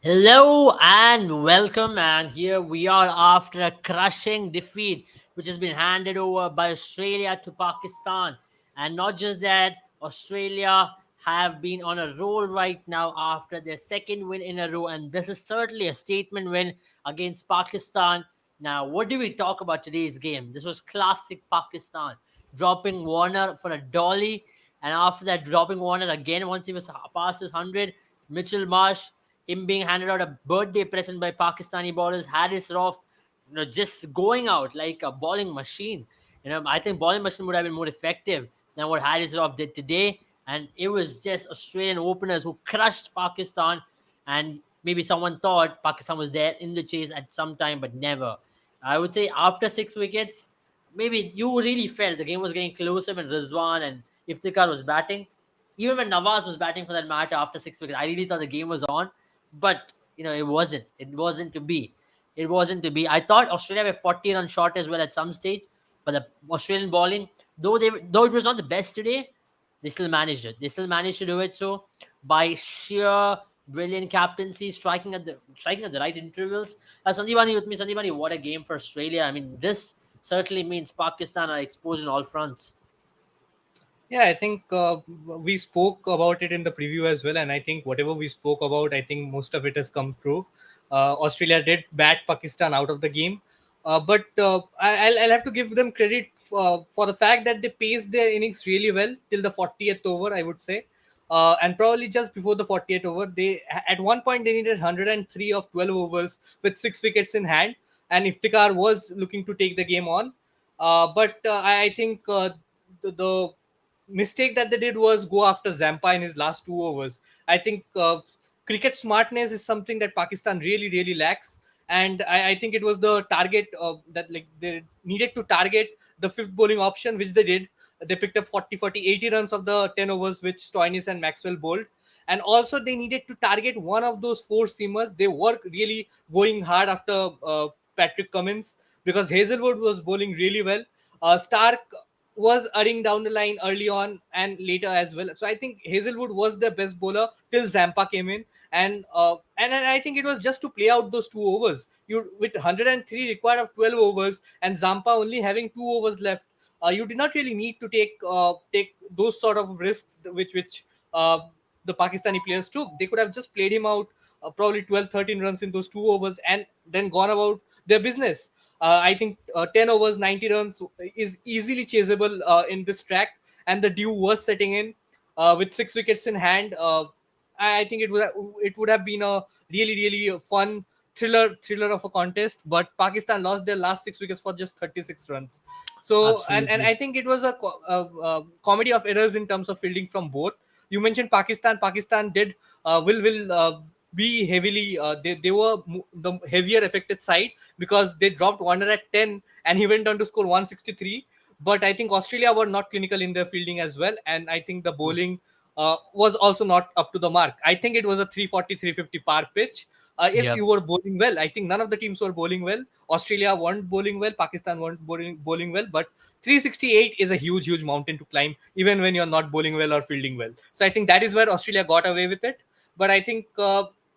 Hello and welcome, and here we are after a crushing defeat, which has been handed over by Australia to Pakistan. And not just that, Australia have been on a roll right now after their second win in a row, and this is certainly a statement win against Pakistan. Now, what do we talk about today's game? This was classic Pakistan, dropping Warner for a dolly, and after that, dropping Warner again once he was past his 100. Mitchell Marsh, him being handed out a birthday present by Pakistani bowlers. Haris Rauf, just going out like a bowling machine. I think bowling machine would have been more effective than what Haris Rauf did today. And it was just Australian openers who crushed Pakistan. And maybe someone thought Pakistan was there in the chase at some time, but never. I would say after 6 wickets, maybe you really felt the game was getting closer when Rizwan and Iftikhar was batting. Even when Nawaz was batting for that matter after 6 wickets, I really thought the game was on. But it wasn't. It wasn't to be. It wasn't to be. I thought Australia were 40 runs short as well at some stage, but the Australian bowling, though it was not the best today, they still managed it. They still managed to do it so by sheer brilliant captaincy, striking at the right intervals. Sandeepani with me, Sandeepani, what a game for Australia. I mean, this certainly means Pakistan are exposed on all fronts. Yeah, I think we spoke about it in the preview as well, and I think whatever we spoke about, I think most of it has come true. Australia did bat Pakistan out of the game, but I'll have to give them credit for the fact that they paced their innings really well till the 40th over, I would say, and probably just before the 40th over, they at one point they needed 103 of 12 overs with 6 wickets in hand, and Iftikhar was looking to take the game on, but I think the mistake that they did was go after Zampa in his last 2 overs. I think cricket smartness is something that Pakistan really, really lacks. And I think it was the target that like they needed to target the fifth bowling option, which they did. They picked up 40, 40, 80 runs of the 10 overs which Stoinis and Maxwell bowled. And also they needed to target one of those four seamers. They were really going hard after Patrick Cummins because Hazelwood was bowling really well. Stark was earning down the line early on and later as well. So I think Hazelwood was the best bowler till Zampa came in, and I think it was just to play out those 2 overs. You with 103 required of 12 overs and Zampa only having 2 overs left. You did not really need to take those sort of risks which the Pakistani players took. They could have just played him out probably 12, 13 runs in those 2 overs and then gone about their business. I think 10 overs, 90 runs is easily chaseable in this track, and the dew was setting in with 6 wickets in hand. I think it would have been a really really fun thriller of a contest, but Pakistan lost their last 6 wickets for just 36 runs. So and Absolutely. I think it was a comedy of errors in terms of fielding from both. You mentioned Pakistan. Pakistan did will be heavily they were the heavier affected side because they dropped Warner at 10 and he went on to score 163. But I think Australia were not clinical in their fielding as well, and I think the bowling was also not up to the mark. I think it was a 340 350 par pitch. If Yep. you were bowling well, I think none of the teams were bowling well. Australia weren't bowling well, Pakistan weren't bowling well, but 368 is a huge mountain to climb even when you're not bowling well or fielding well. So I think that is where Australia got away with it. But I think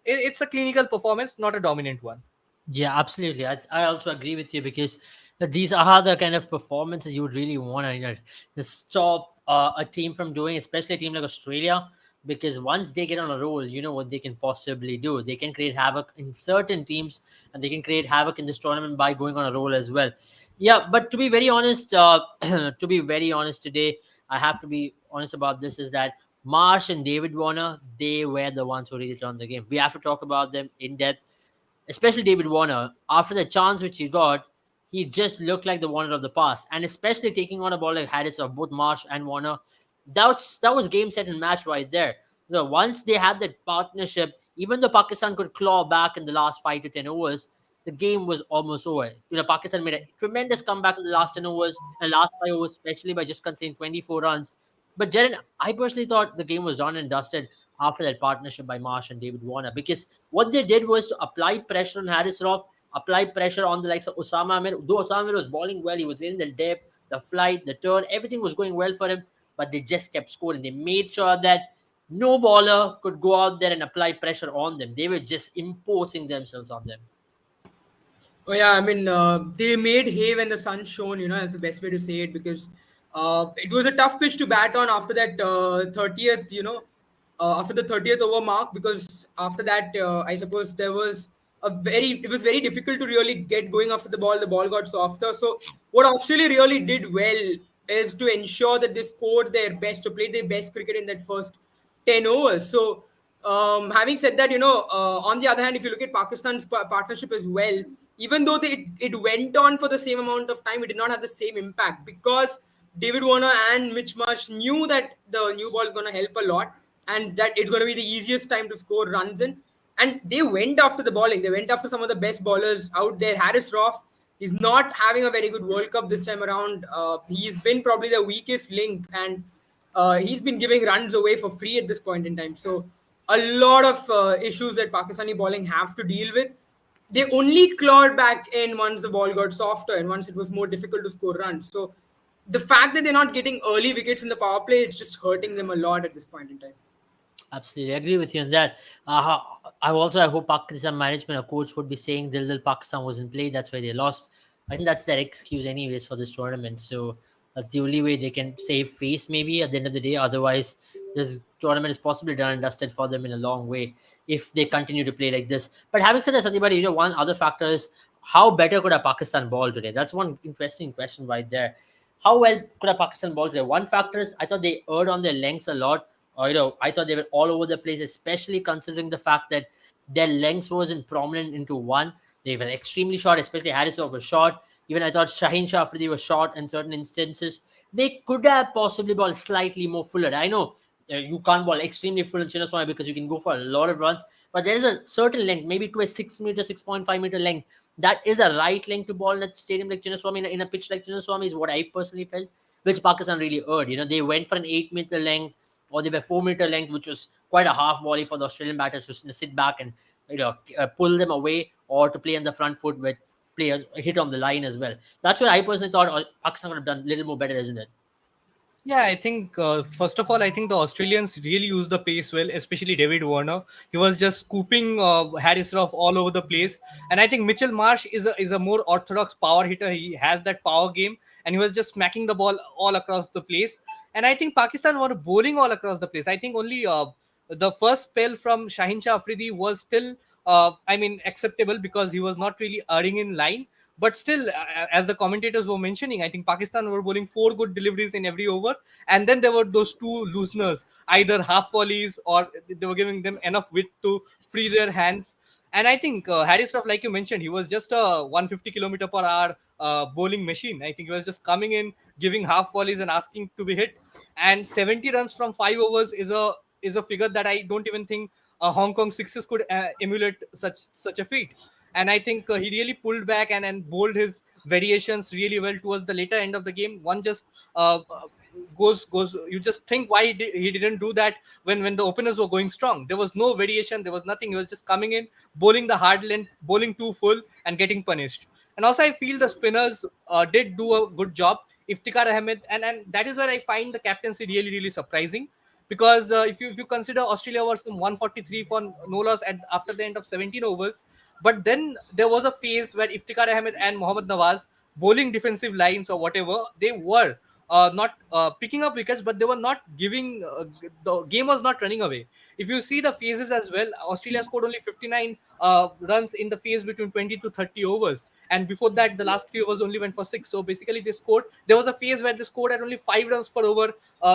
it's a clinical performance, not a dominant one. Yeah, absolutely. I also agree with you because these are the kind of performances you would really want to to stop a team from doing, especially a team like Australia. Because once they get on a roll, you know what they can possibly do. They can create havoc in certain teams, and they can create havoc in this tournament by going on a roll as well. Yeah, but to be very honest, to be very honest today, I have to be honest about this. Is that Marsh and David Warner? They were the ones who really turned the game. We have to talk about them in depth, especially David Warner. After the chance which he got, he just looked like the Warner of the past. And especially taking on a ball like Harris of both Marsh and Warner, that was game set and match right there. Once they had that partnership, even though Pakistan could claw back in the last 5 to 10 overs, the game was almost over. Pakistan made a tremendous comeback in the last 10 overs and last 5 overs, especially by just conceding 24 runs. But Jaren, I personally thought the game was done and dusted after that partnership by Marsh and David Warner, because what they did was to apply pressure on Harris Roth, apply pressure on the likes of Osama Amir. Though Osama Amir was bowling well, he was in the depth, the flight, the turn, everything was going well for him, but they just kept scoring. They made sure that No bowler could go out there and apply pressure on them. They were just imposing themselves on them. Oh yeah, I mean, they made hay when the sun shone. That's the best way to say it, because it was a tough pitch to bat on after that 30th. After the 30th over mark, because after that, I suppose there was it was very difficult to really get going after the ball. The ball got softer. So what Australia really did well is to ensure that they scored their best, to play their best cricket in that first 10 overs. So, having said that, on the other hand, if you look at Pakistan's partnership as well, even though it went on for the same amount of time, it did not have the same impact, because David Warner and Mitch Marsh knew that the new ball is going to help a lot, and that it's going to be the easiest time to score runs in. And they went after the bowling. They went after some of the best bowlers out there. Harris Roth is not having a very good World Cup this time around. He's been probably the weakest link, and he's been giving runs away for free at this point in time. So a lot of issues that Pakistani bowling have to deal with. They only clawed back in once the ball got softer and once it was more difficult to score runs. So the fact that they're not getting early wickets in the power play, it's just hurting them a lot at this point in time. Absolutely, I agree with you on that. I hope Pakistan management or coach would be saying Dil Pakistan was in play. That's why they lost. I think that's their excuse, anyways, for this tournament. So that's the only way they can save face, maybe at the end of the day. Otherwise, this tournament is possibly done and dusted for them in a long way if they continue to play like this. But having said that, Satyabadi, one other factor is how better could a Pakistan ball today? That's one interesting question right there. How well could a Pakistan ball today? One factor is I thought they erred on their lengths a lot. I thought they were all over the place, especially considering the fact that their lengths wasn't prominent into one. They were extremely short, especially Harrisov was short. Even I thought Shaheen Shah Afridi was short in certain instances. They could have possibly ball slightly more fuller. I know you can't ball extremely full in Chinnaswamy because you can go for a lot of runs, but there is a certain length, maybe to a 6 meter, 6.5 meter length. That is a right length to ball in a stadium like Chinnaswamy, in a pitch like Chinnaswamy, is what I personally felt, which Pakistan really erred. They went for an 8 meter length, or they were 4 meter length, which was quite a half volley for the Australian batters to sit back and pull them away, or to play on the front foot with play a hit on the line as well. That's what I personally thought Pakistan would have done a little more better, isn't it? Yeah, I think first of all, I think the Australians really used the pace well, especially David Warner. He was just scooping Harris Ruff all over the place, and I think Mitchell Marsh is a more orthodox power hitter. He has that power game, and he was just smacking the ball all across the place. And I think Pakistan were bowling all across the place. I think only the first spell from Shaheen Shah Afridi was still, acceptable, because he was not really erring in line. But still, as the commentators were mentioning, I think Pakistan were bowling four good deliveries in every over, and then there were those two looseners, either half volleys, or they were giving them enough width to free their hands. And I think Harris Ruff, like you mentioned, he was just a 150 km per hour bowling machine. I think he was just coming in, giving half volleys and asking to be hit. And 70 runs from 5 overs is a figure that I don't even think Hong Kong Sixers could emulate such a feat. And I think he really pulled back and bowled his variations really well towards the later end of the game. One just goes. You just think why he didn't do that when the openers were going strong. There was no variation. There was nothing. He was just coming in, bowling the hard length, bowling too full, and getting punished. And also, I feel the spinners did do a good job. Iftikhar Ahmed, and that is where I find the captaincy really surprising, because if you consider Australia was some 143 for no loss after the end of 17 overs, but then there was a phase where Iftikhar Ahmed and Mohammad Nawaz, bowling defensive lines or whatever, they were not picking up wickets, but they were not giving. The game was not running away. If you see the phases as well, Australia scored only 59 runs in the phase between 20 to 30 overs, and before that, the last 3 overs only went for 6. So basically, they scored. There was a phase where they scored at only 5 runs per over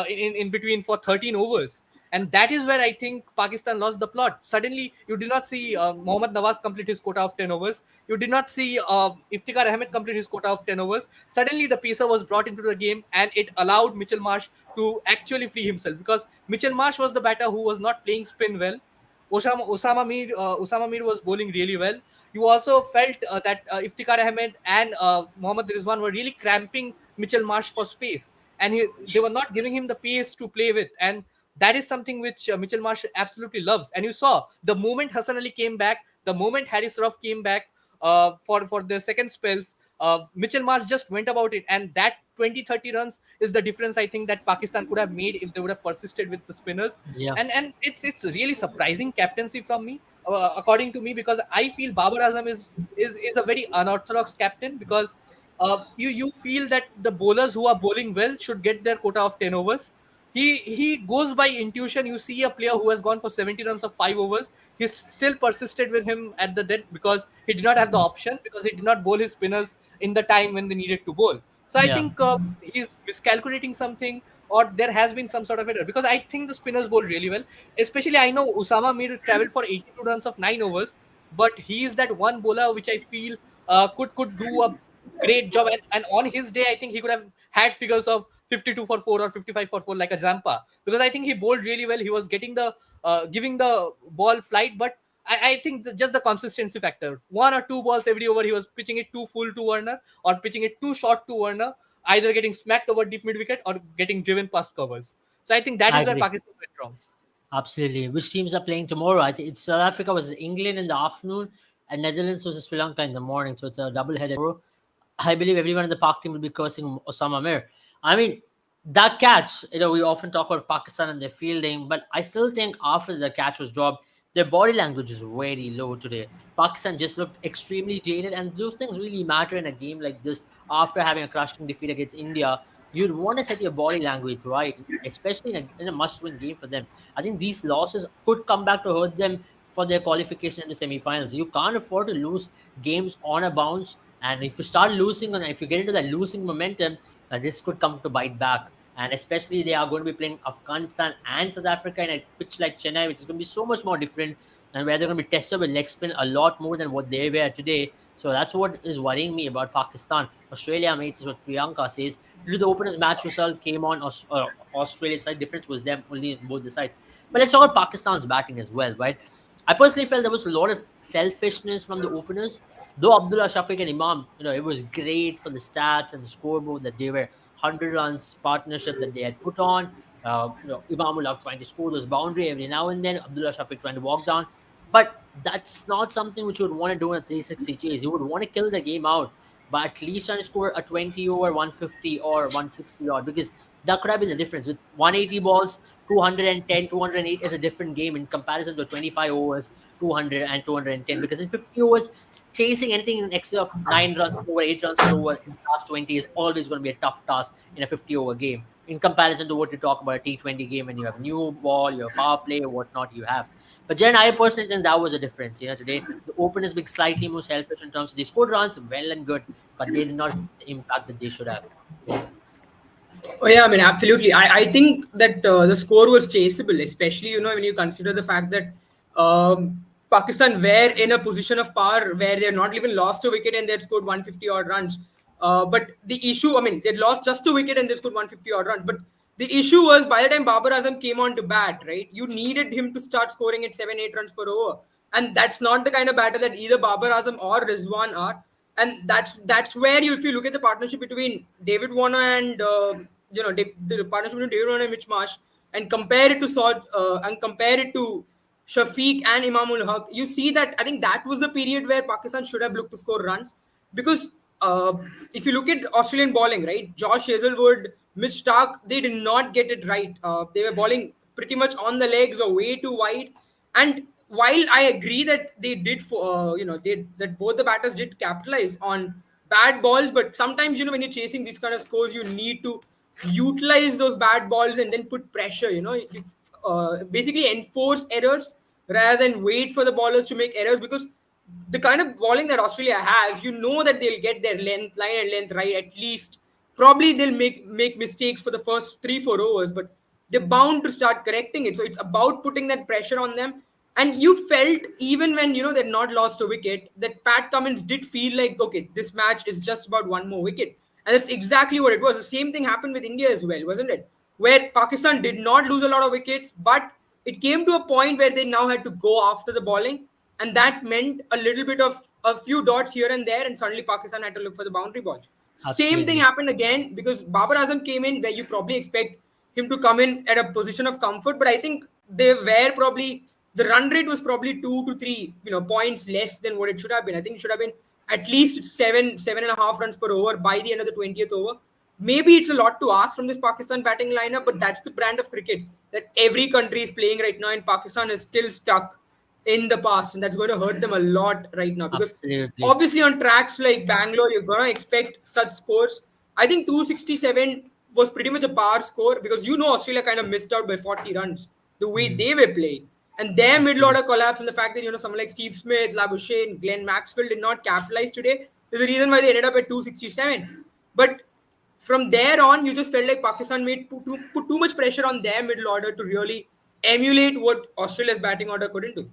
in between for 13 overs. And that is where I think Pakistan lost the plot. Suddenly, you did not see Mohammad Nawaz complete his quota of 10 overs. You did not see Iftikhar Ahmed complete his quota of 10 overs. Suddenly, the pacer was brought into the game, and it allowed Mitchell Marsh to actually free himself, because Mitchell Marsh was the batter who was not playing spin well. Osama Mir was bowling really well. You also felt that Iftikhar Ahmed and Mohammad Rizwan were really cramping Mitchell Marsh for space, and they were not giving him the pace to play with. And that is something which Mitchell Marsh absolutely loves. And you saw the moment Hassan Ali came back, the moment Harris Ruff came back for the second spells, Mitchell Marsh just went about it, and that 20-30 runs is the difference I think that Pakistan could have made if they would have persisted with the spinners. Yeah, And it's really surprising captaincy from me, according to me, because I feel Babar Azam is a very unorthodox captain, because you feel that the bowlers who are bowling well should get their quota of 10 overs. He goes by intuition. You see a player who has gone for 70 runs of 5 overs. He still persisted with him at the death because he did not have the option, because he did not bowl his spinners in the time when they needed to bowl. So I yeah, think he's miscalculating something, or there has been some sort of error, because I think the spinners bowl really well. Especially, I know Usama Mir traveled for 82 runs of 9 overs, but he is that one bowler which I feel could do a great job. And on his day, I think he could have had figures of 52 for 4 or 55 for 4 like a Zampa, because I think he bowled really well. He was getting the giving the ball flight, but I think just the consistency factor. One or two balls every over, he was pitching it too full to Warner or pitching it too short to Warner, either getting smacked over deep mid wicket or getting driven past covers. So I think that I is where agree. Pakistan went wrong. Absolutely. Which teams are playing tomorrow? I think it's South Africa versus England in the afternoon, and Netherlands versus Sri Lanka in the morning. So it's a double header tomorrow. I believe everyone in the Pak team will be cursing Osama Mir. I mean, that catch, we often talk about Pakistan and their fielding, but I still think after the catch was dropped, their body language is very low today. Pakistan just looked extremely jaded, and those things really matter in a game like this. After having a crushing defeat against India, you'd want to set your body language right, especially in a must-win game for them. I think these losses could come back to hurt them for their qualification into semi-finals. You can't afford to lose games on a bounce, and if you start losing, and if you get into that losing momentum, this could come to bite back. And especially they are going to be playing Afghanistan and South Africa in a pitch like Chennai, which is going to be so much more different, and where they're going to be tested with leg spin a lot more than what they were today. So that's what is worrying me about Pakistan. Australia, mates, is what Priyanka says. Due to the openers match result came on Australia's side, difference was them only in both the sides. But let's talk about Pakistan's batting as well, right? I personally felt there was a lot of selfishness from the openers. Though Abdullah Shafiq and Imam, it was great for the stats and the scoreboard that they were 100 runs partnership that they had put on. Imamullah trying to score those boundary every now and then. Abdullah Shafiq trying to walk down. But that's not something which you would want to do in a 360 chase. You would want to kill the game out, but at least trying to score a 20 over 150 or 160 odd, because that could have been the difference. With 180 balls, 210, 208 is a different game in comparison to 25 overs, 200 and 210. Because in 50 overs, chasing anything in excess of 9 runs per over, 8 runs per over in the last 20 is always going to be a tough task in a 50 over game in comparison to what you talk about a T20 game when you have new ball, your power play, or whatnot you have. But Jen, I personally think that was a difference. Today the openers being slightly more selfish in terms of they scored runs well and good, but they did not have the impact that they should have. Oh yeah, I mean absolutely. I think that the score was chaseable, especially when you consider the fact that Pakistan were in a position of power where they're not even lost a wicket and they'd scored 150 odd runs. But the issue, I mean, they'd lost just a wicket and they scored 150 odd runs. But the issue was by the time Babar Azam came on to bat, right, you needed him to start scoring at 7-8 runs per over, and that's not the kind of batter that either Babar Azam or Rizwan are. And that's where if you look at the partnership between David Warner and the partnership between David Warner and Mitch Marsh, and compare it to Shafiq and Imamul Haq, you see that I think that was the period where Pakistan should have looked to score runs, because if you look at Australian bowling, right, Josh Hazlewood, Mitch Stark, they did not get it right. They were bowling pretty much on the legs or way too wide. And while I agree that they did that both the batters did capitalize on bad balls, but sometimes when you're chasing these kind of scores, you need to utilize those bad balls and then put pressure. Basically enforce errors rather than wait for the bowlers to make errors, because the kind of bowling that Australia has, that they'll get their line and length right at least. Probably they'll make mistakes for the first 3-4 overs, but they're bound to start correcting it. So it's about putting that pressure on them. And you felt, even when they're not lost a wicket, that Pat Cummins did feel like, okay, this match is just about one more wicket. And that's exactly what it was. The same thing happened with India as well, wasn't it? Where Pakistan did not lose a lot of wickets, but it came to a point where they now had to go after the bowling, and that meant a little bit of a few dots here and there, and suddenly Pakistan had to look for the boundary ball. Same thing Absolutely. happened again, because Babar Azam came in where you probably expect him to come in at a position of comfort, but I think they were probably the run rate was probably 2 to 3 points less than what it should have been. I think it should have been at least 7.5 runs per over by the end of the 20th over. maybe it's a lot to ask from this Pakistan batting lineup, but that's the brand of cricket that every country is playing right now, and Pakistan is still stuck in the past, and that's going to hurt them a lot right now because Absolutely. obviously on tracks like Bangalore, you're going to expect such scores. I think 267 was pretty much a par score because Australia kind of missed out by 40 runs the way Mm, they were playing. And their middle absolutely. order collapse and the fact that someone like Steve Smith, Labuschagne, and Glenn Maxwell did not capitalize today is the reason why they ended up at 267. But from there on, you just felt like Pakistan put too much pressure on their middle order to really emulate what Australia's batting order couldn't do.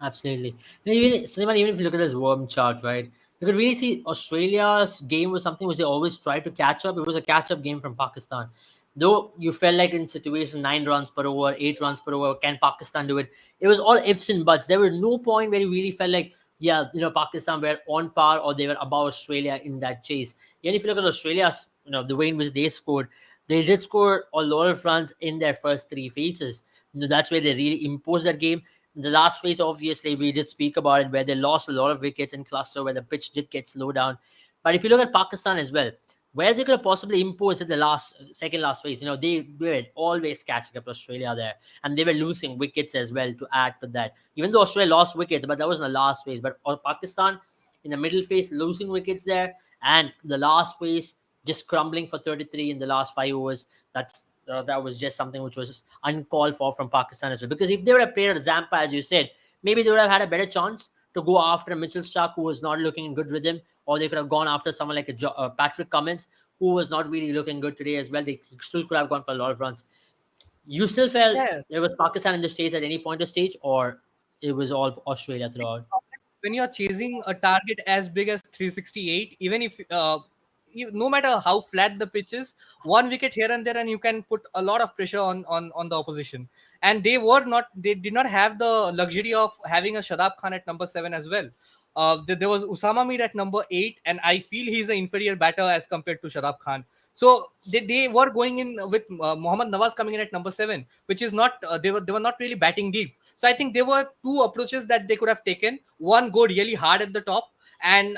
Absolutely. And even, Sriman, even if you look at this worm chart, right, you could really see Australia's game was something which they always tried to catch up. It was a catch up game from Pakistan. Though you felt like in situation 9 runs per over, 8 runs per over, can Pakistan do it? It was all ifs and buts. There was no point where you really felt like, yeah, Pakistan were on par or they were above Australia in that chase. Even if you look at Australia's, the way in which they scored, they did score a lot of runs in their first three phases. That's where they really imposed that game. The last phase, obviously, we did speak about it, where they lost a lot of wickets in cluster, where the pitch did get slowed down. But if you look at Pakistan as well, where they could have possibly imposed in the second last phase, they were always catching up to Australia there, and they were losing wickets as well to add to that. Even though Australia lost wickets, but that was in the last phase. But Pakistan in the middle phase losing wickets there, and the last phase just crumbling for 33 in the last 5 overs. That was just something which was uncalled for from Pakistan as well. Because if they would have played at Zampa, as you said, maybe they would have had a better chance to go after Mitchell Stark, who was not looking in good rhythm, or they could have gone after someone like Patrick Cummins, who was not really looking good today as well. They still could have gone for a lot of runs. You still felt Yeah. there was Pakistan in the stage at any point of stage, or it was all Australia throughout? When you're chasing a target as big as 368, even if no matter how flat the pitch is, one wicket here and there, and you can put a lot of pressure on the opposition. And they did not have the luxury of having a Shadab Khan at number 7 as well. There was Usama Mir at number 8, and I feel he's an inferior batter as compared to Shadab Khan. So they were going in with Mohammad Nawaz coming in at number 7, which is not they were not really batting deep. So I think there were two approaches that they could have taken. One, go really hard at the top and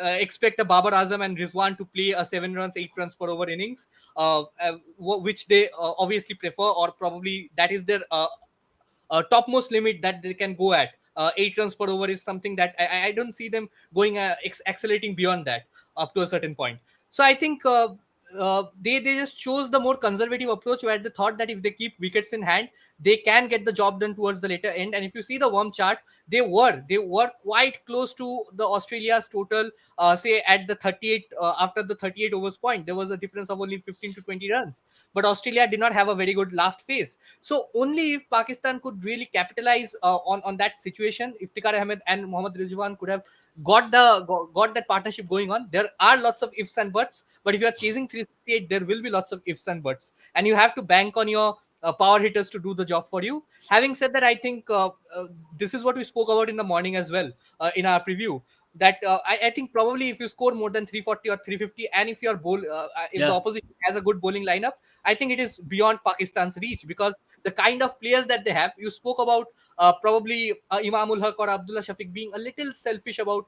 expect a Babar Azam and Rizwan to play a 7 runs, 8 runs per over innings, which they obviously prefer, or probably that is their topmost limit that they can go at. 8 runs per over is something that I don't see them going accelerating beyond that up to a certain point. So I think they just chose the more conservative approach, where they thought that if they keep wickets in hand, they can get the job done towards the later end. And if you see the worm chart, they were quite close to the Australia's total. Say at the 38 after the 38 overs point, there was a difference of only 15 to 20 runs. But Australia did not have a very good last phase. So only if Pakistan could really capitalize on that situation, Iftikhar Ahmed and Mohammad Rizwan could have got that partnership going on. There are lots of ifs and buts, but if you are chasing 368, there will be lots of ifs and buts, and you have to bank on your power hitters to do the job for you. Having said that, I think this is what we spoke about in the morning as well, in our preview. That I think probably if you score more than 340 or 350, and if the Yeah, opposition has a good bowling lineup, I think it is beyond Pakistan's reach, because the kind of players that they have. You spoke about probably Imamul Haq or Abdullah Shafiq being a little selfish about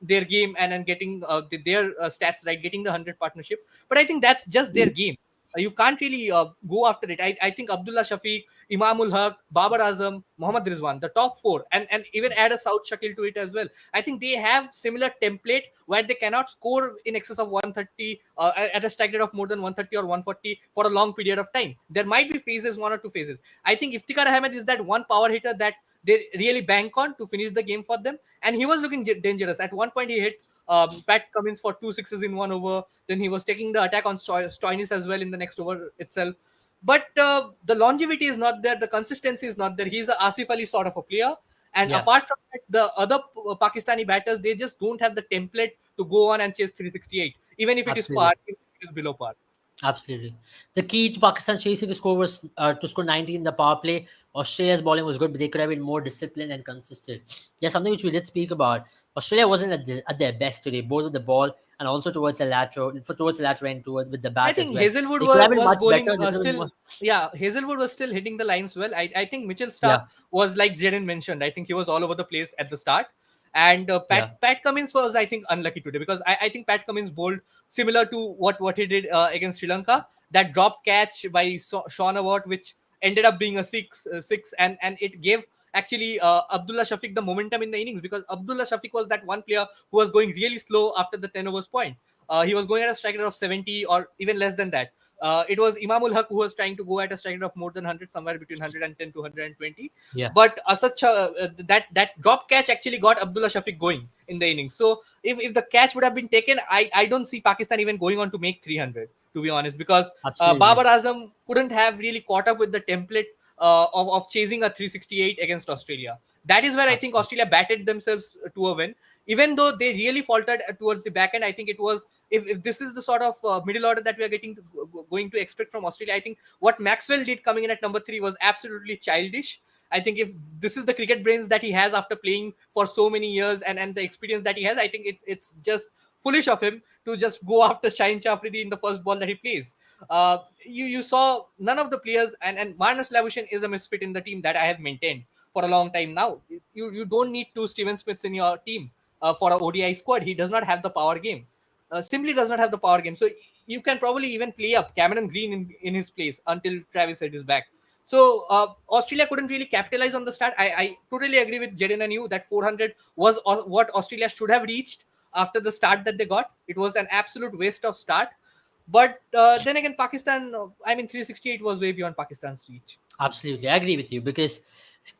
their game and getting their stats right, getting the 100 partnership. But I think that's just their game. You can't really go after it. I think Abdullah Shafiq, Imamul Haq, Babar Azam, Mohammad Rizwan, the top four, and even add a South Shakil to it as well. I think they have similar template where they cannot score in excess of 130 at a strike rate of more than 130 or 140 for a long period of time. There might be phases, 1 or 2 phases. I think Iftikhar Ahmed is that one power hitter that they really bank on to finish the game for them. And he was looking dangerous. At one point, he hit Pat Cummins for 2 sixes in 1 over. Then he was taking the attack on Stoinis as well in the next over itself. But the longevity is not there. The consistency is not there. He's a Asif Ali sort of a player. And yeah, apart from that, the other Pakistani batters, they just don't have the template to go on and chase 368, even if it is absolutely. par, if it is below par. Absolutely. The key to Pakistan chasing the score was to score 90 in the power play. Australia's bowling was good, but they could have been more disciplined and consistent. Yeah, something which we did speak about. Australia wasn't at their best today, both with the ball and also towards the lateral end, with the I bat as think well. Hazelwood They could have been was much bowling better. They could have been still. more, Yeah, Hazelwood was still hitting the lines well. I think Mitchell yeah, Stark was, like Jaden mentioned. I think he was all over the place at the start. And Yeah. Pat Cummins was, I think, unlucky today, because I think Pat Cummins bowled similar to what he did against Sri Lanka. That drop catch by Sean Abbott, which ended up being a six, and it gave actually Abdullah Shafiq the momentum in the innings, because Abdullah Shafiq was that one player who was going really slow after the 10 overs point. He was going at a strike rate of 70 or even less than that. It was Imamul Haq who was trying to go at a strike rate of more than 100, somewhere between 110 to 120. Yeah. But that drop catch actually got Abdullah Shafiq going in the innings. So if the catch would have been taken, I don't see Pakistan even going on to make 300, to be honest, because Absolutely. Babar Azam couldn't have really caught up with the template of chasing a 368 against Australia. That is where I think Absolutely. Australia batted themselves to a win. Even though they really faltered towards the back end, I think it was, if this is the sort of middle order that we are going to expect from Australia, I think what Maxwell did coming in at number 3 was absolutely childish. I think if this is the cricket brains that he has after playing for so many years, and the experience that he has, I think it's just foolish of him to just go after Shaheen Afridi in the first ball that he plays. You saw none of the players, and Marnus Labuschagne is a misfit in the team that I have maintained for a long time now. You don't need two Steven Smiths in your team for a ODI squad. He does not have the power game. Simply does not have the power game. So you can probably even play up Cameron Green in his place until Travis Head is back. So Australia couldn't really capitalize on the start. I totally agree with Jaden and you that 400 was what Australia should have reached after the start that they got. It was an absolute waste of start. But then again, Pakistan, I mean, 368 was way beyond Pakistan's reach. Absolutely, I agree with you, because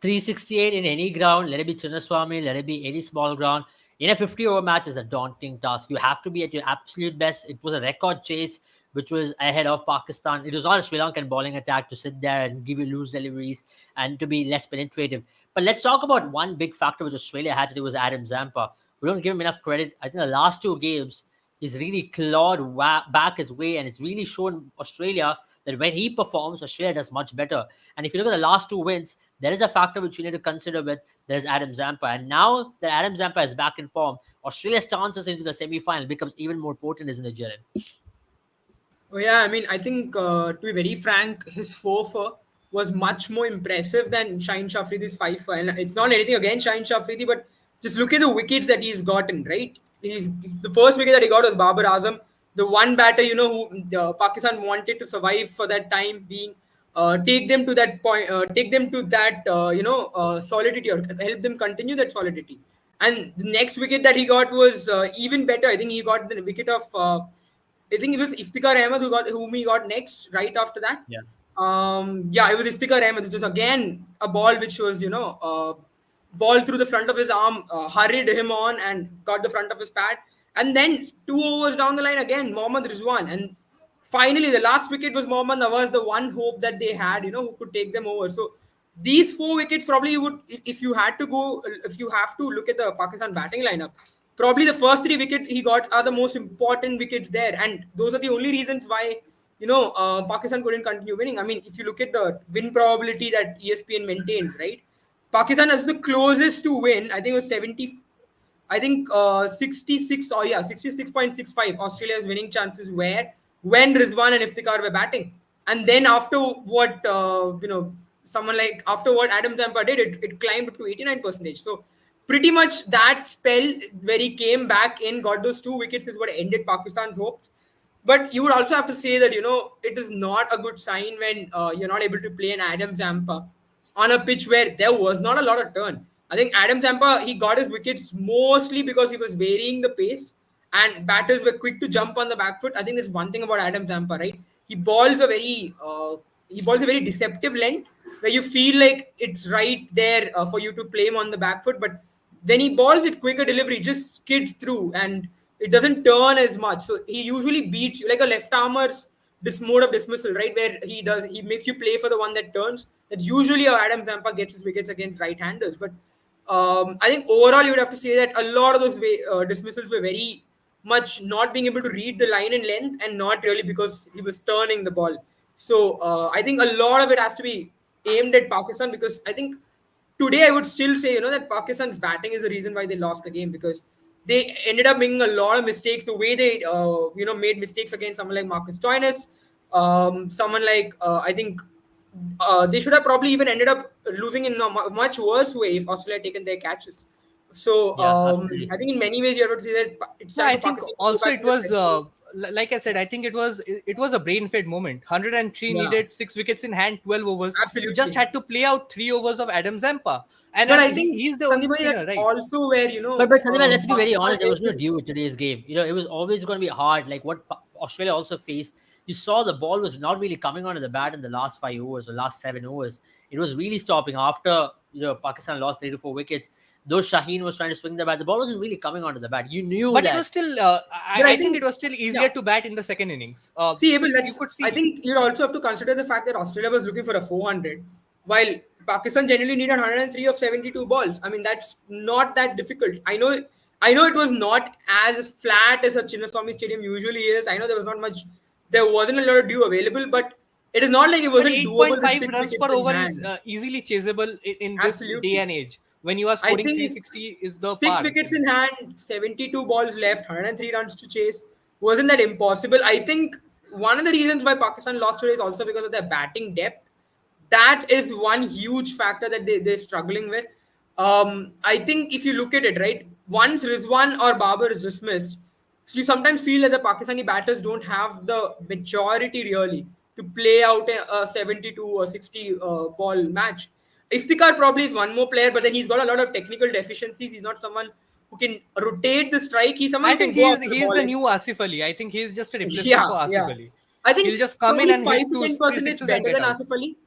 368 in any ground, let it be Chinnaswamy, let it be any small ground, in a 50-over match is a daunting task. You have to be at your absolute best. It was a record chase, which was ahead of Pakistan. It was not a Sri Lankan bowling attack to sit there and give you loose deliveries and to be less penetrative. But let's talk about one big factor which Australia had to do was Adam Zampa. We don't give him enough credit. I think the last two games, he's really clawed back his way, and it's really shown Australia that when he performs, Australia does much better. And if you look at the last two wins, there is a factor which you need to consider with there's Adam Zampa. And now that Adam Zampa is back in form, Australia's chances into the semi-final becomes even more potent, isn't it, Jared? Oh yeah, I mean, I think to be very frank, his 4 for was much more impressive than Shaheen Shafridi's 5 for. And it's not anything against Shaheen Shafridi, but just look at the wickets that he's gotten. Right, he's the first wicket that he got was Babar Azam, the one batter who Pakistan wanted to survive for that time being. Take them to that point, take them to that solidity, or help them continue that solidity. And the next wicket that he got was even better. I think he got the wicket of I think it was Iftikhar Ahmed whom he got next right after that. Yeah. Yeah, it was Iftikhar Ahmed. This was again a ball which was ball through the front of his arm, hurried him on and got the front of his pad. And then 2 overs down the line again, Mohammad Rizwan. And finally, the last wicket was Mohammad Nawaz, the one hope that they had, who could take them over. So these 4 wickets probably would, if you had to go, if you have to look at the Pakistan batting lineup, probably the first 3 wickets he got are the most important wickets there. And those are the only reasons why, Pakistan couldn't continue winning. I mean, if you look at the win probability that ESPN maintains, right? Pakistan is the closest to win. I think it was 70. I think 66 or 66.65 Australia's winning chances were when Rizwan and Iftikhar were batting. And then after what someone like after what Adam Zampa did, it climbed up to 89%. So pretty much that spell where he came back in, got those 2 wickets is what ended Pakistan's hopes. But you would also have to say that it is not a good sign when you're not able to play an Adam Zampa on a pitch where there was not a lot of turn. I think Adam Zampa, he got his wickets mostly because he was varying the pace and batters were quick to jump on the back foot. I think that's one thing about Adam Zampa, right? He balls a very deceptive length where you feel like it's right there for you to play him on the back foot, but when he balls it quicker delivery, just skids through and it doesn't turn as much. So he usually beats you like a left armer's this mode of dismissal, right? Where he makes you play for the one that turns. That's usually how Adam Zampa gets his wickets against right-handers. But I think overall you would have to say that a lot of those dismissals were very much not being able to read the line and length, and not really because he was turning the ball. So I think a lot of it has to be aimed at Pakistan, because I think today I would still say that Pakistan's batting is the reason why they lost the game, because they ended up making a lot of mistakes. The way they made mistakes against someone like Marcus Stoinis, someone like I think they should have probably even ended up losing in a much worse way if Australia had taken their catches. So Yeah, absolutely. I think in many ways you have to say that it's No, time I for think Pakistan to go also back it to the was traditional. like I said, I think it was a brain fade moment. 103 Yeah, needed 6 wickets in hand, 12 overs. You just absolutely. had to play out 3 overs of Adam Zampa, and But and I think he's the only Sandeep, spinner, that's right? also where But Sandeep, let's be very basketball honest. There was helps no you. due with today's game. It was always going to be hard. Like what Australia also faced. You saw the ball was not really coming onto the bat in the last 5 overs or last 7 overs. It was really stopping after Pakistan lost 3 to 4 wickets. Though Shaheen was trying to swing the bat, the ball wasn't really coming onto the bat. You knew But it was that. still, But I I think think, it was still yeah. easier to bat in the second innings. See, Abel, You that's. could I see. think you also have to consider the fact that Australia was looking for a 400, while Pakistan generally needed 103 of 72 balls. I mean, that's not that difficult. I know it was not as flat as a Chinnaswamy Stadium usually is. I know there was not much, there wasn't a lot of dew available, but it is not like it But wasn't doable with 8.5 six runs per wickets in over is hand. easily chaseable in this day Absolutely. and age. When you are I scoring think 360 is the six par. wickets in hand, 72 balls left, 103 runs to chase. Wasn't that impossible? I think one of the reasons why Pakistan lost today is also because of their batting depth. That is one huge factor that they're struggling with. I think if you look at it, right, once Rizwan or Babar is dismissed, so you sometimes feel that the Pakistani batters don't have the maturity really to play out a 72 or 60 ball match. Iftikhar probably is one more player, but then he's got a lot of technical deficiencies. He's not someone who can rotate the strike. He's someone I who can think go he's after the he's ball. the new Asif Ali. I think he's just a replacement Yeah, for Asif yeah. Ali. I think He'll just come in probably and hit 5 to two, ten three percent sixes and better get than out. Asif Ali.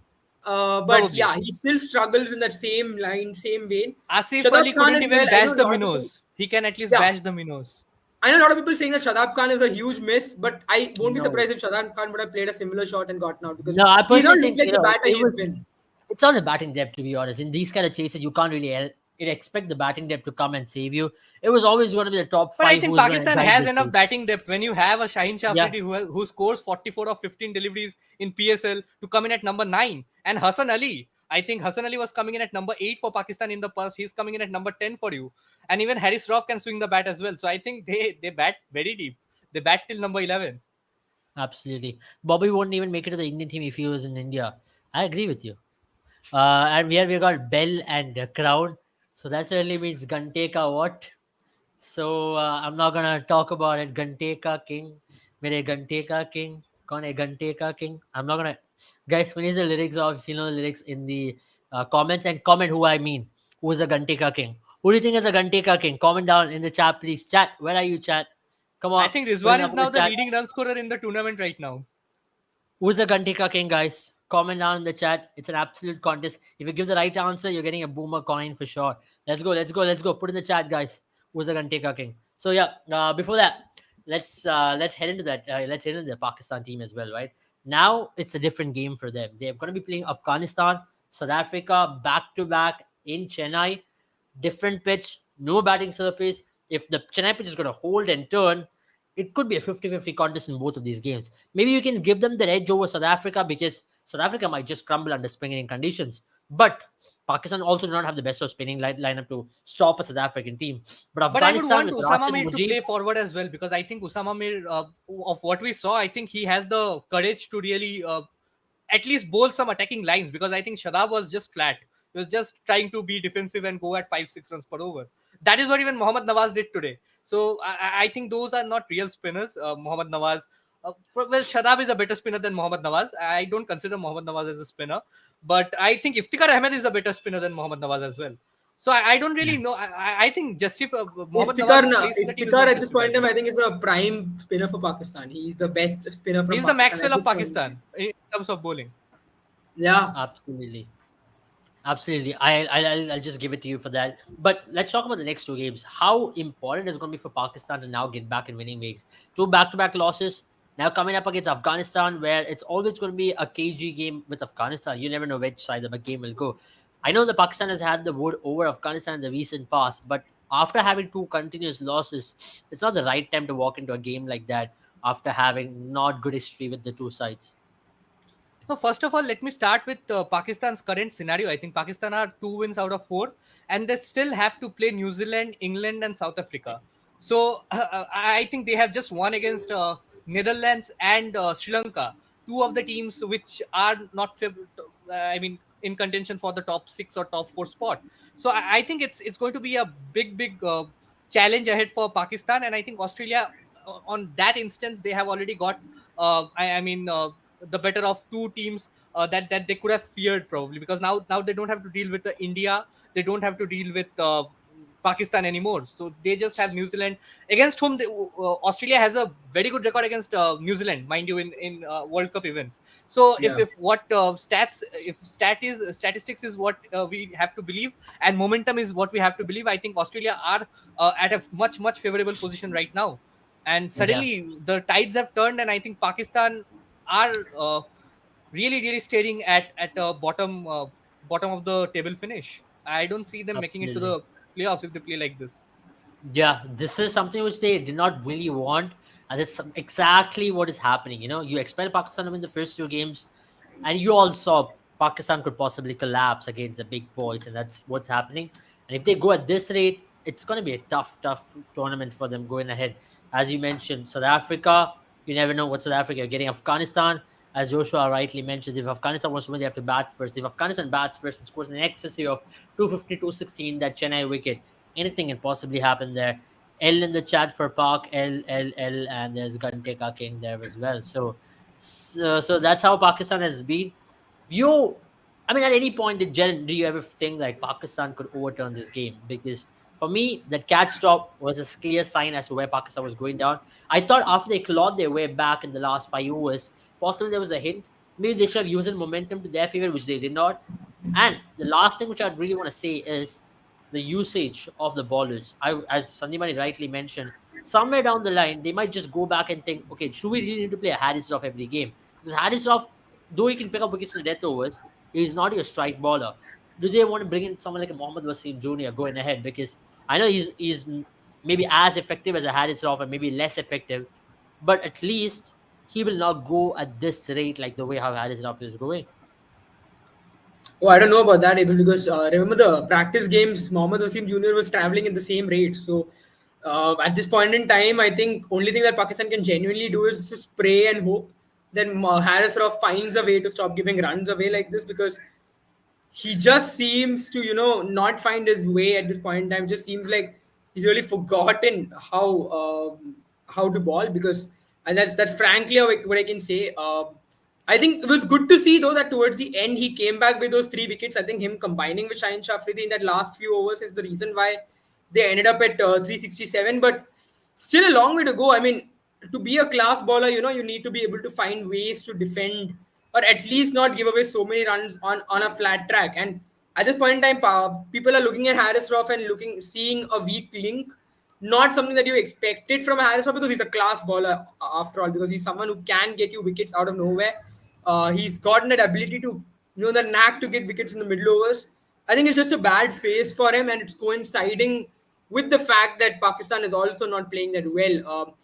But Probably. yeah, he still struggles in that same line, same vein. Asif Shadab Ali Khan couldn't as well. even I know bash a the lot of people. minnows. He can at least Yeah, bash the minnows. I know a lot of people saying that Shadab Khan is a huge miss, but I won't be No. surprised if Shadab Khan would have played a similar shot and gotten out because No, I he's not personally looked think like the batter it he's was. been. It's not the batting depth, to be honest. In these kind of chases, you can't really expect the batting depth to come and save you. It was always going to be the top But I five think who's going to Pakistan guide has this enough team. batting depth. When you have a Shaheen Yeah, Shafridi who scores 44 of 15 deliveries in PSL to come in at number 9, and Hassan Ali. I think Hassan Ali was coming in at number 8 for Pakistan in the past. He's coming in at number 10 for you. And even Harris Roth can swing the bat as well. So I think they bat very deep. They bat till number 11. absolutely. Bobby wouldn't even make it to the Indian team if he was in India. I agree with you. And we got Bell and Crown. So that certainly means Ganteka what? So I'm not gonna talk about it. Gante ka king, mere Gante ka king, kaun hai Gante ka king. I'm not gonna, guys. Finish the lyrics off. If you know the lyrics in the comments and comment who I mean. Who is the Gante ka king? Who do you think is the Gante ka king? Comment down in the chat, please. Chat. Where are you, chat? Come I on, think bring Rizwan it up is in the now the chat. leading run scorer in the tournament right now. Who's the Gantika King, guys? Comment down in the chat. It's an absolute contest. If you give the right answer, you're getting a boomer coin for sure. Let's go, let's go, let's go. Put in the chat, guys. Who's the Gantika King? So yeah, before that, let's head into that. Let's head into the Pakistan team as well, right? Now it's a different game for them. They're going to be playing Afghanistan, South Africa back to back in Chennai. Different pitch, no batting surface. If the Chennai pitch is going to hold and turn, it could be a 50-50 contest in both of these games. Maybe you can give them the edge over South Africa because South Africa might just crumble under spinning conditions. But Pakistan also do not have the best of spinning lineup to stop a South African team. But But I would Afghanistan want with Usama Rashid Mir to Mujib, play forward as well because I think Usama Mir, of what we saw, I think he has the courage to really at least bowl some attacking lines because I think Shadab was just flat. He was just trying to be defensive and go at 5-6 runs per over. That is what even Mohammad Nawaz did today. So I think those are not real spinners. Mohammad Nawaz. Well, Shadab is a better spinner than Mohammad Nawaz. I don't consider Mohammad Nawaz as a spinner, but I think Iftikhar Ahmed is a better spinner than Mohammad Nawaz as well. So I don't really know. I think just if Mohammad Nawaz's place in the team is Iftikhar not at this point justified. in time, I think is a prime spinner for Pakistan. He's the best spinner from He's the Pakistan at Maxwell of this point in time. Pakistan in terms of bowling. Yeah. absolutely. Absolutely. I'll just give it to you for that. But let's talk about the next two games. How important is going to be for Pakistan to now get back in winning ways? Two back-to-back losses. Now coming up against Afghanistan, where it's always going to be a KG game with Afghanistan. You never know which side of the game will go. I know that Pakistan has had the wood over Afghanistan in the recent past, but after having two continuous losses, it's not the right time to walk into a game like that after having not good history with the two sides. So first of all, let me start with Pakistan's current scenario. I think Pakistan are 2 wins out of 4, and they still have to play New Zealand, England, and South Africa. So I think they have just won against Netherlands and Sri Lanka, two of the teams which are not. I mean, in contention for the top 6 or top 4 spot. So I think it's going to be a big challenge ahead for Pakistan, and I think Australia, on that instance, they have already got the better of two teams that they could have feared, probably, because now they don't have to deal with the India, they don't have to deal with Pakistan anymore. So they just have New Zealand, against whom Australia has a very good record against New Zealand, mind you, in World Cup events. So Yeah. if what statistics is what we have to believe, and momentum is what we have to believe, I think Australia are at a much favorable position right now. And Yeah, suddenly the tides have turned, and I think Pakistan are really staring at a bottom of the table finish. I don't see them making it to absolutely. the playoffs if they play like this. Yeah, this is something which they did not really want, and that's exactly what is happening. You expect Pakistan to win the first two games, and you all saw Pakistan could possibly collapse against the big boys, and that's what's happening. And if they go at this rate, it's going to be a tough tournament for them going ahead. As you mentioned, South Africa, you never know what South Africa are getting. Afghanistan, as Joshua rightly mentioned, if Afghanistan wants to win, they have to bat first. If Afghanistan bats first and scores an excess of 250, 216, that Chennai wicket, anything can possibly happen there. L in the chat for Park, L, and there's Ganteka King there as well. So that's how Pakistan has been. You, I mean, at any point, do you ever think like Pakistan could overturn this game? Because for me, that catch stop was a clear sign as to where Pakistan was going down. I thought after they clawed their way back in the last 5 overs, possibly there was a hint. Maybe they should have used momentum to their favor, which they did not. And the last thing which I really want to say is the usage of the bowlers. As Sandimani rightly mentioned, somewhere down the line, they might just go back and think, okay, should we really need to play a Harris off every game? Because Harris off, though he can pick up wickets in the death overs, he's not a strike bowler. Do they want to bring in someone like a Mohammad Wasim Jr. going ahead? Because I know he's maybe as effective as a Harris off and maybe less effective, but at least he will not go at this rate like the way how Harris off is going. Oh, I don't know about that, Abel, because remember the practice games, Mohammad Wasim Jr. was traveling in the same rate. So at this point in time, I think only thing that Pakistan can genuinely do is just pray and hope that Harris Rauf finds a way to stop giving runs away like this, because he just seems to not find his way at this point in time. Just seems like he's really forgotten how to ball, because, and that's frankly what I can say. I think it was good to see though that towards the end he came back with those 3 wickets. I think him combining with Shaheen Shafridi in that last few overs is the reason why they ended up at 367. But still a long way to go. I mean, to be a class bowler, you need to be able to find ways to defend, or at least not give away so many runs on a flat track. And at this point in time, people are looking at Harris Rauf and seeing a weak link, not something that you expected from Harris Rauf, because he's a class bowler after all, because he's someone who can get you wickets out of nowhere. He's gotten that ability to, the knack to get wickets in the middle overs. I think it's just a bad phase for him, and it's coinciding with the fact that Pakistan is also not playing that well.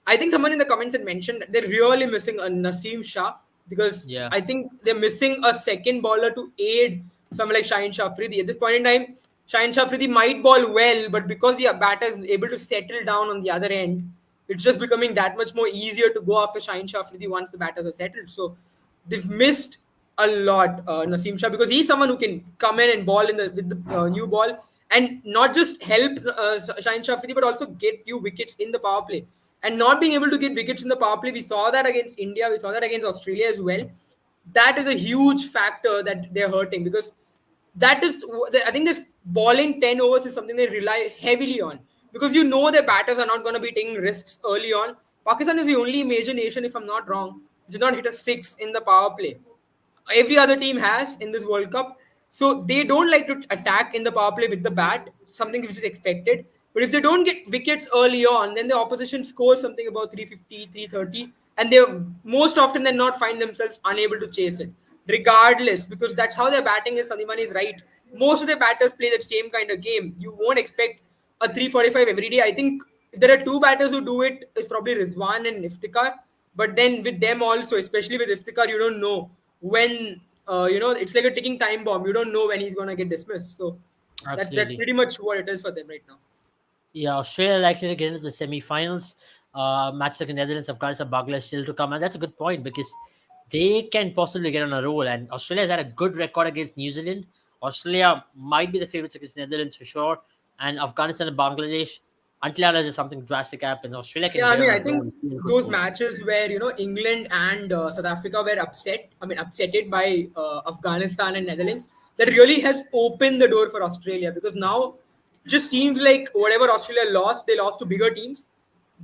I think someone in the comments had mentioned that they're really missing a Naseem Shah, because Yeah, I think they're missing a second bowler to aid someone like Shaheen Shafridi. At this point in time, Shaheen Shafridi might bowl well, but because the batter is able to settle down on the other end, it's just becoming that much more easier to go after Shaheen Shafridi once the batters are settled. So they've missed a lot, Naseem Shah, because he's someone who can come in and ball with the new ball, and not just help Shaheen Shafridi, but also get you wickets in the power play. And not being able to get wickets in the power play, we saw that against India, we saw that against Australia as well. That is a huge factor that they're hurting, because that is, I think this bowling 10 overs is something they rely heavily on, because their batters are not going to be taking risks early on. Pakistan is the only major nation, if I'm not wrong, which did not hit a 6 in the power play. Every other team has in this World Cup. So they don't like to attack in the power play with the bat, something which is expected. But if they don't get wickets early on, then the opposition scores something about 350, 330, and they most often than not find themselves unable to chase it, regardless, because that's how their batting is. Sandimani is right. Most of their batters play that same kind of game. You won't expect a 345 every day. I think if there are two batters who do it, it's probably Rizwan and Iftikhar. But then with them also, especially with Iftikhar, you don't know when, it's like a ticking time bomb. You don't know when he's going to get dismissed. So that's absolutely. pretty much what it is for them right now. Yeah, Australia likely to get into the semi-finals. Matches like the Netherlands, Afghanistan, Bangladesh still to come, and that's a good point because they can possibly get on a roll. And Australia's had a good record against New Zealand. Australia might be the favourites against Netherlands for sure. And Afghanistan and Bangladesh, until unless there's something drastic happens, Australia can Yeah, I get mean, on I a roll think and be in good those form. matches where England and South Africa were upset. I mean, upsetted by Afghanistan and Netherlands. That really has opened the door for Australia because now it just seems like whatever Australia lost, they lost to bigger teams,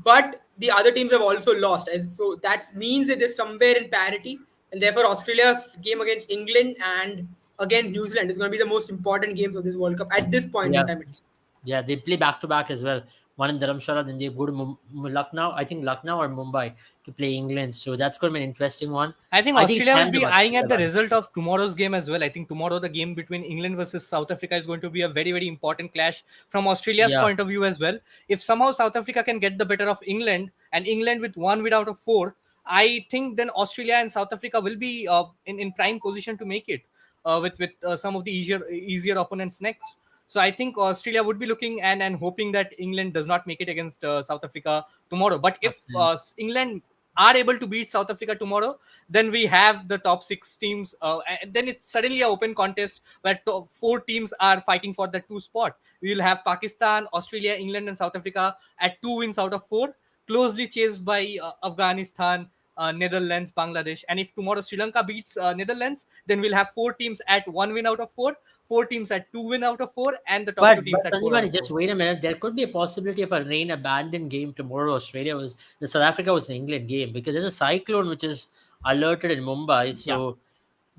but the other teams have also lost. So that means it is somewhere in parity, and therefore Australia's game against England and against New Zealand is going to be the most important games of this World Cup at this point in Yeah. time. At least. Yeah, they play back to back as well. One in Dharamshala, then they go to Lucknow. I think Lucknow or Mumbai to play England. So that's going to be an interesting one. I think I think Australia will tandem. be I think eyeing at the they're result of tomorrow's game as well. I think tomorrow the game between England versus South Africa is going to be a very, very important clash from Australia's Yeah, point of view as well. If somehow South Africa can get the better of England and England with 1 win out of 4, I think then Australia and South Africa will be in prime position to make it with some of the easier opponents next. So I think Australia would be looking and hoping that England does not make it against South Africa tomorrow. But if absolutely. England are able to beat South Africa tomorrow, then we have the top 6 teams. And then it's suddenly an open contest where 4 teams are fighting for the 2 spot. We will have Pakistan, Australia, England, and South Africa at 2 wins out of 4, closely chased by Afghanistan, Netherlands, Bangladesh. And if tomorrow Sri Lanka beats Netherlands, then we'll have 4 teams at 1 win out of 4, 4 teams at 2 win out of 4, and the top two But teams at 4 out Sanjibani, of just 4. wait a minute. There could be a possibility of a rain abandoned game tomorrow. The South Africa was the England game because there's a cyclone which is alerted in Mumbai. Yeah. So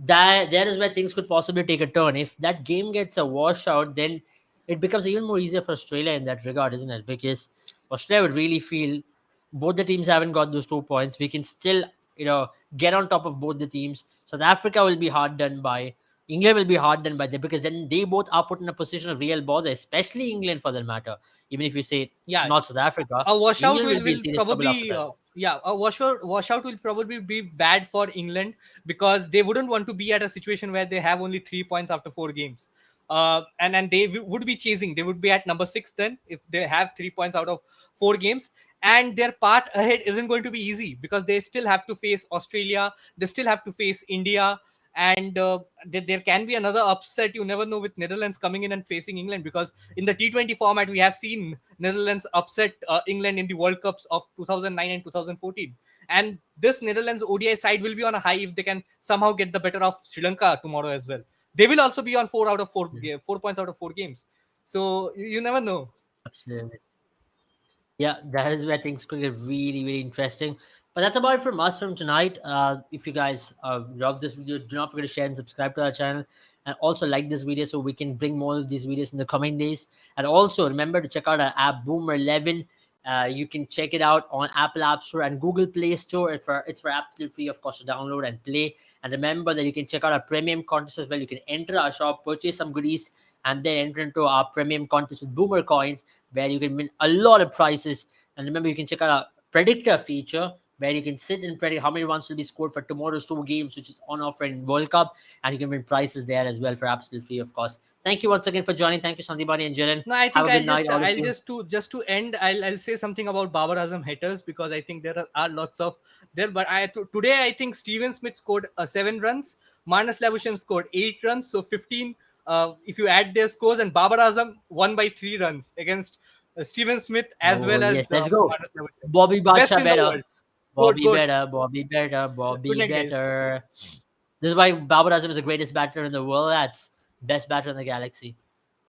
that there is where things could possibly take a turn. If that game gets a washout, then it becomes even more easier for Australia in that regard, isn't it? Because Australia would really feel both the teams haven't got those 2 points. We can still, get on top of both the teams. South Africa will be hard done by. England will be hard done by them because then they both are put in a position of real bother, especially England for that matter. Even if you say Yeah, not South Africa, a washout England will will, be in will serious trouble after probably that. yeah, a washout will probably be bad for England because they wouldn't want to be at a situation where they have only 3 points after 4 games. And they would be chasing, they would be at number 6 then if they have 3 points out of 4 games. And their path ahead isn't going to be easy because they still have to face Australia, they still have to face India, and there can be another upset. You never know with Netherlands coming in and facing England, because in the T20 format we have seen Netherlands upset England in the World Cups of 2009 and 2014. And this Netherlands ODI side will be on a high if they can somehow get the better of Sri Lanka tomorrow as well. They will also be on 4 points out of 4 games. So you never know. Absolutely. Yeah, that is where things could get really, really interesting. But that's about it from us from tonight. If you guys love this video, do not forget to share and subscribe to our channel. And also like this video so we can bring more of these videos in the coming days. And also remember to check out our app, Boomer 11. You can check it out on Apple App Store and Google Play Store. It's for absolutely free, of course, to download and play. And remember that you can check out our premium contest as well. You can enter our shop, purchase some goodies, and then enter into our premium contest with Boomer coins, where you can win a lot of prizes. And remember, you can check out our predictor feature where you can sit and predict how many runs will be scored for tomorrow's 2 games, which is on offer in World Cup. And you can win prizes there as well for absolutely free, of course. Thank you once again for joining. Thank you, Sandipani and Jiren. No, I Have think a good night, all of I'll you. just to end, I'll say something about Babar Azam haters, because I think there are lots of there. But today I think Steven Smith scored 7 runs, Marnus Labuschagne scored 8 runs, so 15. If you add their scores, and Babar Azam won by 3 runs against Steven Smith as Oh, well yes. as Let's go. Marnus Labuschagne. Bobby Best Badshaw in the better. world. Good, Bobby good. better. Bobby better. Good Bobby night, guys. better. This is why Babar Azam is the greatest batter in the world. That's best batter in the galaxy.